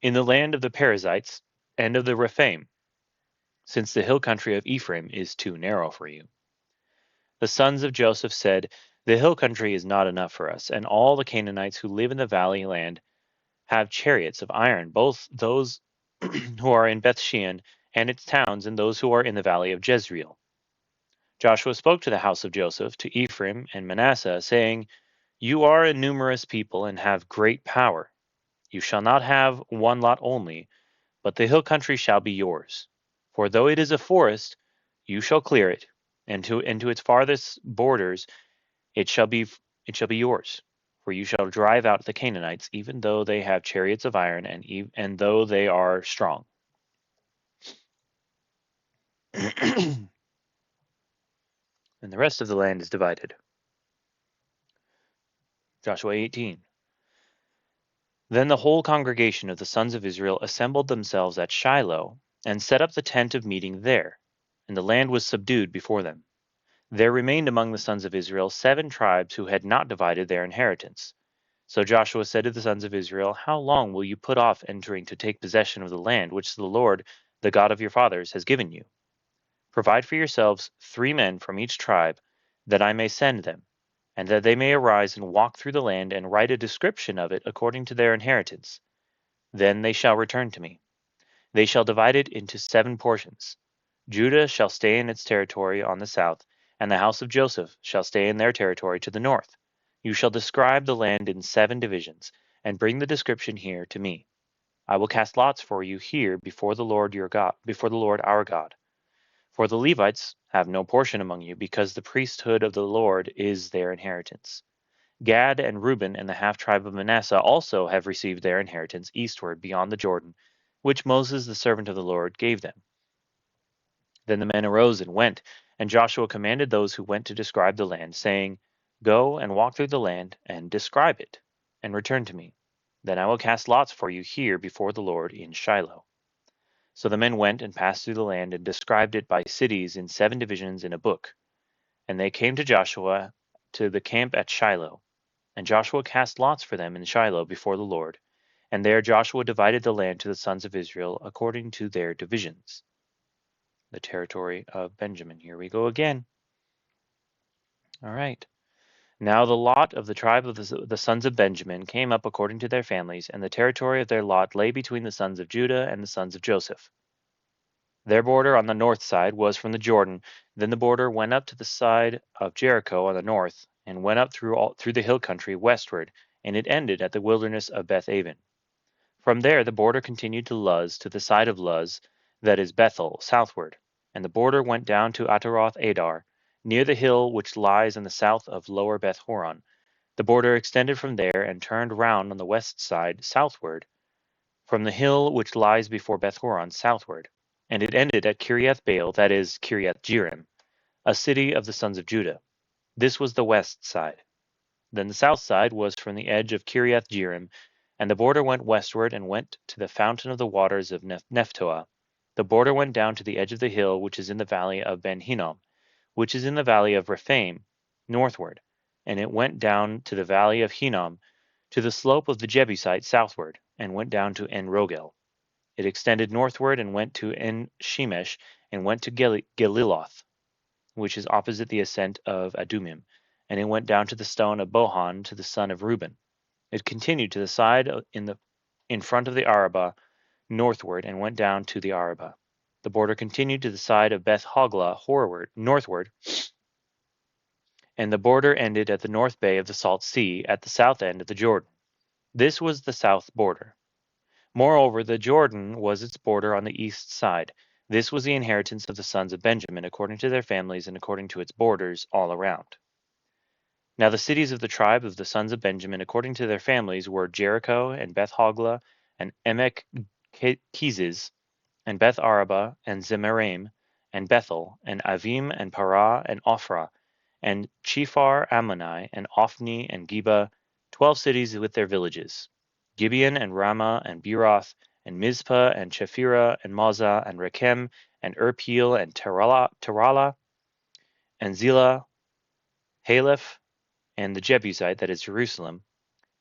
in the land of the Perizzites and of the Rephaim, since the hill country of Ephraim is too narrow for you. The sons of Joseph said, The hill country is not enough for us, and all the Canaanites who live in the valley land have chariots of iron, both those who are in Bethshean and its towns, and those who are in the valley of Jezreel. Joshua spoke to the house of Joseph, to Ephraim and Manasseh, saying, You are a numerous people and have great power. You shall not have one lot only, but the hill country shall be yours. For though it is a forest, you shall clear it, and to its farthest borders it shall be yours. For you shall drive out the Canaanites, even though they have chariots of iron, and though they are strong. And the rest of the land is divided. Joshua 18. Then the whole congregation of the sons of Israel assembled themselves at Shiloh, and set up the tent of meeting there, and the land was subdued before them. There remained among the sons of Israel 7 tribes who had not divided their inheritance. So Joshua said to the sons of Israel, How long will you put off entering to take possession of the land which the Lord, the God of your fathers, has given you? Provide for yourselves 3 men from each tribe, that I may send them, and that they may arise and walk through the land and write a description of it according to their inheritance. Then they shall return to me. They shall divide it into 7 portions. Judah shall stay in its territory on the south, and the house of Joseph shall stay in their territory to the north. You shall describe the land in 7 divisions, and bring the description here to me. I will cast lots for you here before the Lord your God, before the Lord our God. For the Levites have no portion among you, because the priesthood of the Lord is their inheritance. Gad and Reuben and the half tribe of Manasseh also have received their inheritance eastward beyond the Jordan, which Moses the servant of the Lord gave them. Then the men arose and went, and Joshua commanded those who went to describe the land, saying, Go and walk through the land, and describe it, and return to me. Then I will cast lots for you here before the Lord in Shiloh. So the men went and passed through the land, and described it by cities in 7 divisions in a book. And they came to Joshua to the camp at Shiloh. And Joshua cast lots for them in Shiloh before the Lord. And there Joshua divided the land to the sons of Israel according to their divisions. The territory of Benjamin. Here we go again. All right. Now the lot of the tribe of the sons of Benjamin came up according to their families, and the territory of their lot lay between the sons of Judah and the sons of Joseph. Their border on the north side was from the Jordan. Then the border went up to the side of Jericho on the north, and went up through the hill country westward, and it ended at the wilderness of Beth Aven. From there the border continued to Luz, to the side of Luz, that is Bethel, southward, and the border went down to Ataroth Adar, near the hill which lies in the south of Lower Beth Horon. The border extended from there and turned round on the west side southward, from the hill which lies before Beth Horon southward, and it ended at Kiriath Baal, that is Kiriath Jearim, a city of the sons of Judah. This was the west side. Then the south side was from the edge of Kiriath Jearim, and the border went westward and went to the fountain of the waters of Nephtoah. The border went down to the edge of the hill which is in the valley of Ben Hinnom, which is in the valley of Rephaim, northward, and it went down to the valley of Hinnom, to the slope of the Jebusite southward, and went down to En Rogel. It extended northward and went to En Shemesh, and went to Geliloth, which is opposite the ascent of Adumim, and it went down to the stone of Bohan to the son of Reuben. It continued to the side in front of the Arabah northward, and went down to the Arabah. The border continued to the side of Beth Hoglah northward, and the border ended at the north bay of the Salt Sea at the south end of the Jordan. This was the south border. Moreover, the Jordan was its border on the east side. This was the inheritance of the sons of Benjamin according to their families and according to its borders all around. Now the cities of the tribe of the sons of Benjamin according to their families were Jericho and Beth Hogla and Emek Keziz and Beth Araba and Zemaraim and Bethel and Avim and Parah and Ophrah and Chephar Ammoni and Ophni and Geba, 12 cities with their villages. Gibeon and Ramah and Beeroth and Mizpah and Chephirah and Mazah and Rechem and Erpeel and Terala and Zillah, Haleph and the Jebusite, that is Jerusalem,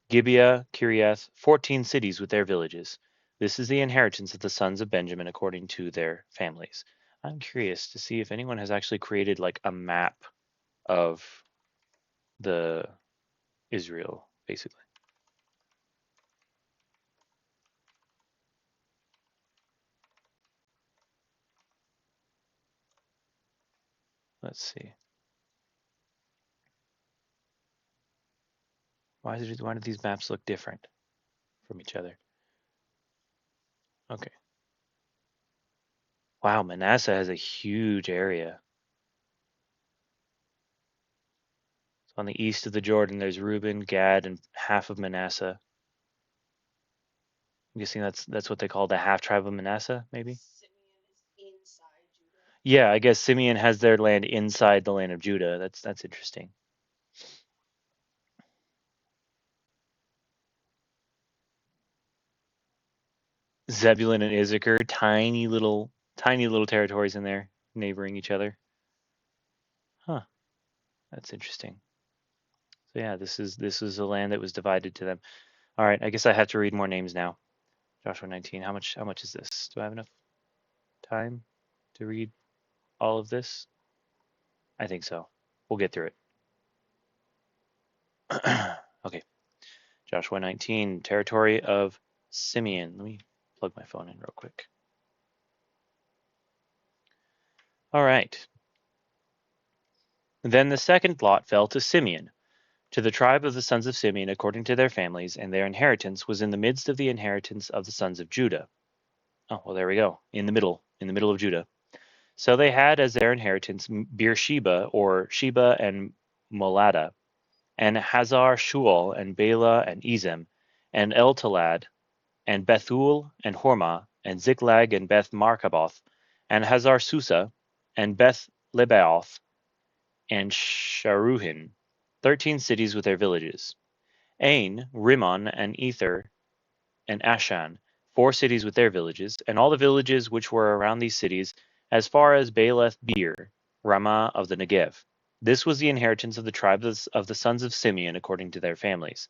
Gibeah, Kiriath, 14 cities with their villages. This is the inheritance of the sons of Benjamin according to their families. I'm curious to see if anyone has actually created like a map of the Israel, basically. Let's see. Why do these maps look different from each other? Okay. Wow, Manasseh has a huge area. So on the east of the Jordan, there's Reuben, Gad, and half of Manasseh. I'm guessing that's what they call the half tribe of Manasseh, maybe? Yeah, I guess Simeon has their land inside the land of Judah. That's interesting. Zebulun and Issachar, tiny little territories in there, neighboring each other. Huh, that's interesting. So yeah, this is a land that was divided to them. All right, I guess I have to read more names now. Joshua 19. How much is this? Do I have enough time to read all of this? I think so. We'll get through it. Okay. Joshua 19, territory of Simeon. Let me plug my phone in real quick. All right. Then the second lot fell to Simeon, to the tribe of the sons of Simeon according to their families, and their inheritance was in the midst of the inheritance of the sons of Judah. Oh, well, there we go. In the middle of Judah. So they had as their inheritance Beersheba, or Sheba and Molada, and Hazar Shual, and Bela, and Ezem, and Eltalad, and Bethul, and Hormah, and Ziklag, and Beth Markaboth, and Hazar Susa, and Beth Lebaoth, and Sharuhin, 13 cities with their villages. Ain, Rimmon, and Ether, and Ashan, 4 cities with their villages, and all the villages which were around these cities, as far as Baaleth Beer, Ramah of the Negev. This was the inheritance of the tribes of the sons of Simeon according to their families.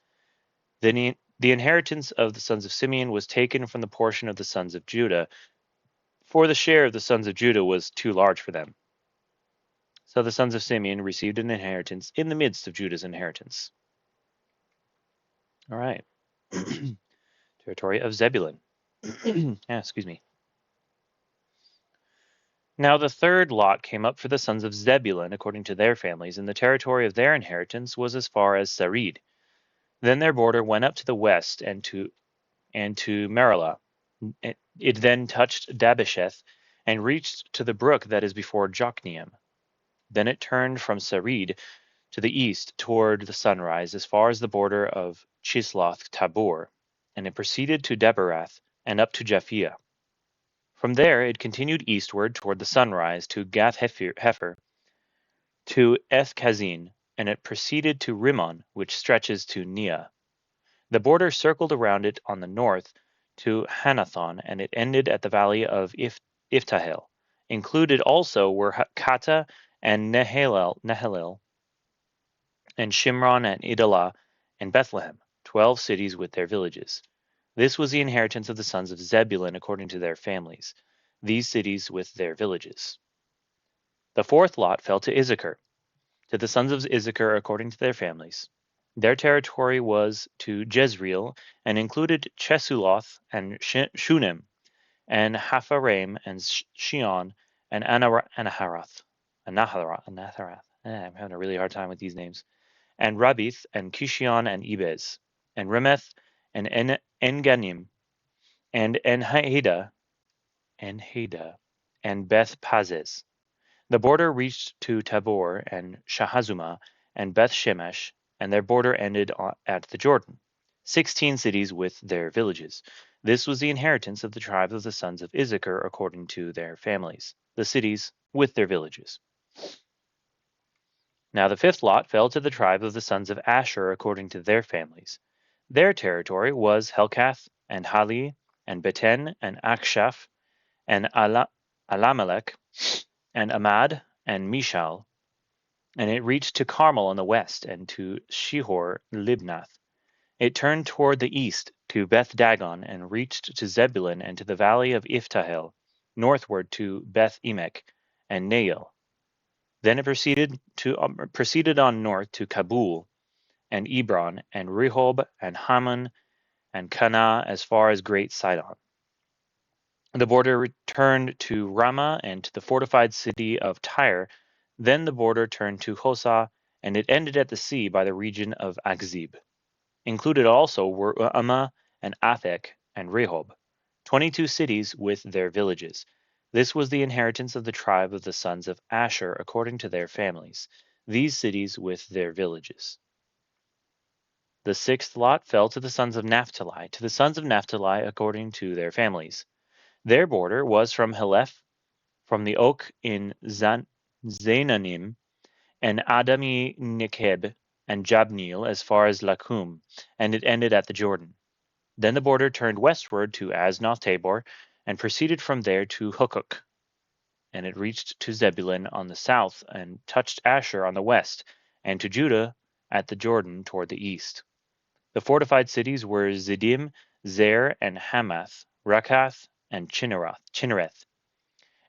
Then the inheritance of the sons of Simeon was taken from the portion of the sons of Judah, for the share of the sons of Judah was too large for them. So the sons of Simeon received an inheritance in the midst of Judah's inheritance. All right. Territory of Zebulun. Excuse me. Now the third lot came up for the sons of Zebulun according to their families, and the territory of their inheritance was as far as Sarid. Then their border went up to the west and to Merilah. It then touched Dabesheth and reached to the brook that is before Jokneam. Then it turned from Sarid to the east toward the sunrise as far as the border of Chisloth Tabor, and it proceeded to Deberath and up to Japhia. From there it continued eastward toward the sunrise to Gath Hefer, to Eth-Kazin, and it proceeded to Rimmon, which stretches to Neah. The border circled around it on the north to Hanathon, and it ended at the valley of Iftahel. Included also were Kata and Nehalel, and Shimron and Idalah and Bethlehem, 12 cities with their villages. This was the inheritance of the sons of Zebulun according to their families, these cities with their villages. The fourth lot fell to Issachar, to the sons of Issachar according to their families. Their territory was to Jezreel, and included Chesuloth and Shunem, and Hapharaim, and Shion, and Anaharath, I'm having a really hard time with these names. And Rabith, and Kishion, and Ibez, and Remeth, and Enganim, and Enheda, and Beth Pazez. The border reached to Tabor and Shahazuma and Beth Shemesh, and their border ended at the Jordan. 16 cities with their villages. This was the inheritance of the tribe of the sons of Issachar according to their families, the cities with their villages. Now the fifth lot fell to the tribe of the sons of Asher according to their families. Their territory was Helkath, and Hali, and Beten, and Akshaph, and Alamelech, and Amad, and Mishal, and it reached to Carmel on the west, and to Shihor Libnath. It turned toward the east to Beth Dagon, and reached to Zebulun and to the valley of Iftahel, northward to Beth Emek and Nael. Then it proceeded on north to Kabul, and Ebron, and Rehob, and Hammon, and Cana, as far as Great Sidon. The border returned to Ramah and to the fortified city of Tyre. Then the border turned to Hosah, and it ended at the sea by the region of Akzib. Included also were Ummah, and Athek, and Rehob, 22 cities with their villages. This was the inheritance of the tribe of the sons of Asher according to their families, these cities with their villages. The sixth lot fell to the sons of Naphtali, according to their families. Their border was from Heleph, from the oak in Zaananim, and Adami Nekeb, and Jabneel as far as Lakum, and it ended at the Jordan. Then the border turned westward to Aznoth Tabor, and proceeded from there to Hukok, and it reached to Zebulun on the south, and touched Asher on the west, and to Judah at the Jordan toward the east. The fortified cities were Ziddim, Zer, and Hamath, Rakath, and Chinnereth,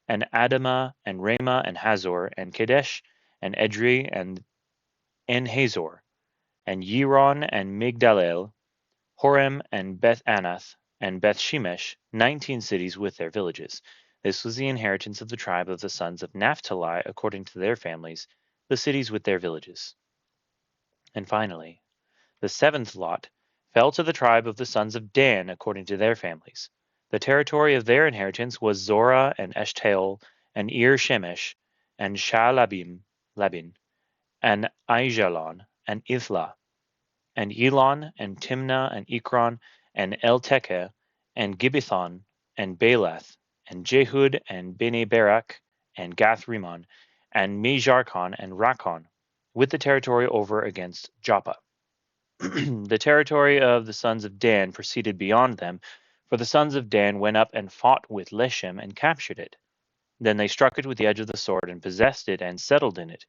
and Adamah, and Ramah, and Hazor, and Kadesh, and Edrei, and En-Hazor, and Yiron, and Migdalel, Horem, and Beth Anath, and Beth Shemesh, 19 cities with their villages. This was the inheritance of the tribe of the sons of Naphtali according to their families, the cities with their villages. And finally, the seventh lot fell to the tribe of the sons of Dan according to their families. The territory of their inheritance was Zorah, and Eshtaol, and Ir Shemesh, and Labin, and Aijalon, and Ithla, and Elon, and Timnah, and Ekron, and Eltekeh, and Gibbethon, and Baalath, and Jehud, and Bene Barak, and Gath Rimmon, and Mejarkon, and Rakon, with the territory over against Joppa. The territory of the sons of Dan proceeded beyond them, for the sons of Dan went up and fought with Leshem and captured it. Then they struck it with the edge of the sword and possessed it and settled in it.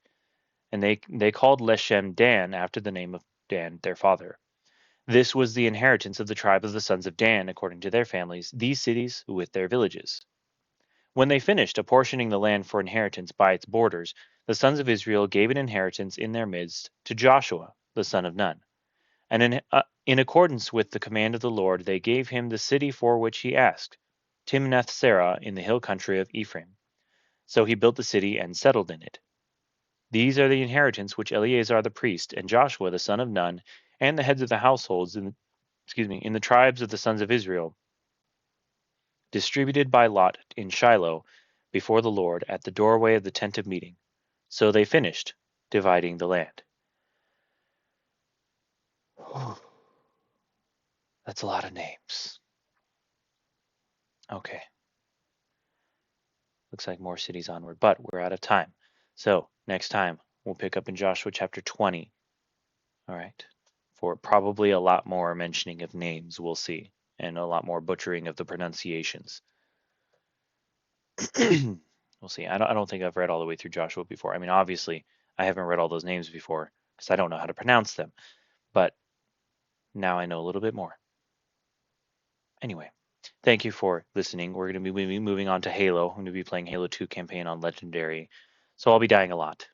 And they called Leshem Dan after the name of Dan their father. This was the inheritance of the tribe of the sons of Dan according to their families, these cities with their villages. When they finished apportioning the land for inheritance by its borders, the sons of Israel gave an inheritance in their midst to Joshua, the son of Nun. And in accordance with the command of the Lord, they gave him the city for which he asked, Timnath Serah in the hill country of Ephraim. So he built the city and settled in it. These are the inheritance which Eleazar the priest and Joshua the son of Nun and the heads of the households in the tribes of the sons of Israel distributed by lot in Shiloh before the Lord at the doorway of the tent of meeting. So they finished dividing the land. That's a lot of names. Okay. Looks like more cities onward, but we're out of time. So next time we'll pick up in Joshua chapter 20. All right. For probably a lot more mentioning of names, we'll see, and a lot more butchering of the pronunciations. We'll see. I don't think I've read all the way through Joshua before. I mean, obviously, I haven't read all those names before because I don't know how to pronounce them. But now I know a little bit more. Anyway, thank you for listening. We're going to be moving on to Halo. I'm going to be playing Halo 2 campaign on Legendary. So I'll be dying a lot.